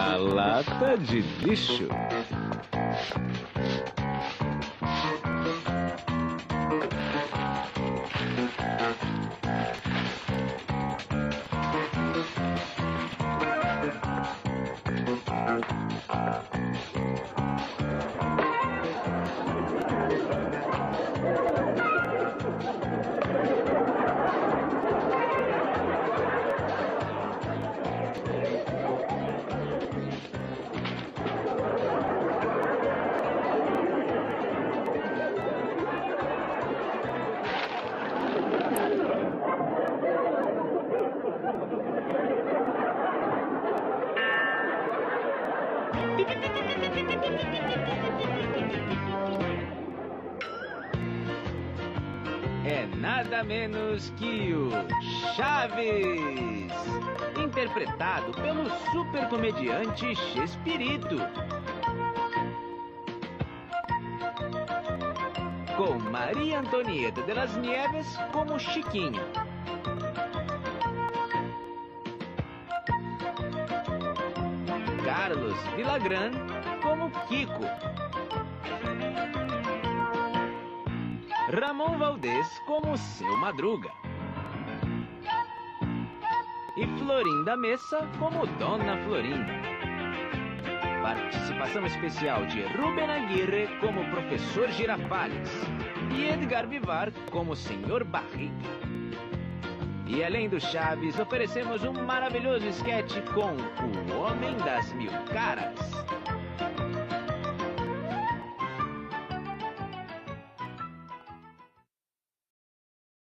A lata de lixo. É nada menos que o Chaves, interpretado pelo super comediante Chespirito, com Maria Antonieta de las Nieves como Chiquinho, Carlos Villagrán como Kiko, Ramon Valdez como Seu Madruga e Florinda Messa como Dona Florinda. Participação especial de Rubem Aguirre como Professor Girafales e Edgar Vivar como Senhor Barriga. E além do Chaves, oferecemos um maravilhoso esquete com o Homem das Mil Caras.